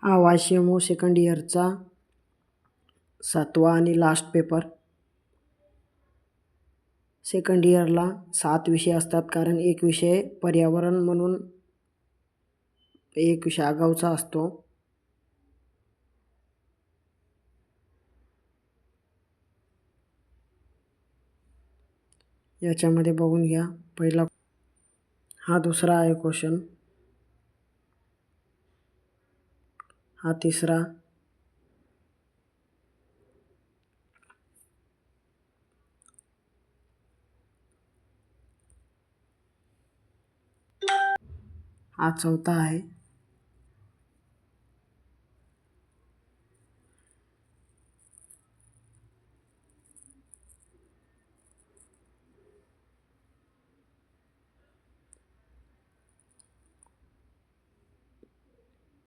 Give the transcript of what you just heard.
हा वाशिम सेकंड इयरचा 7वा आणि last paper. Second इयरला 7 विषय असतात, कारण एक विषय पर्यावरण म्हणून एक विषय आगाऊचा असतो. याच्यामध्ये बघून घ्या. पहिला हा दुसरा आहे क्वेश्चन, हा तिसरा, हा चौथा आहे.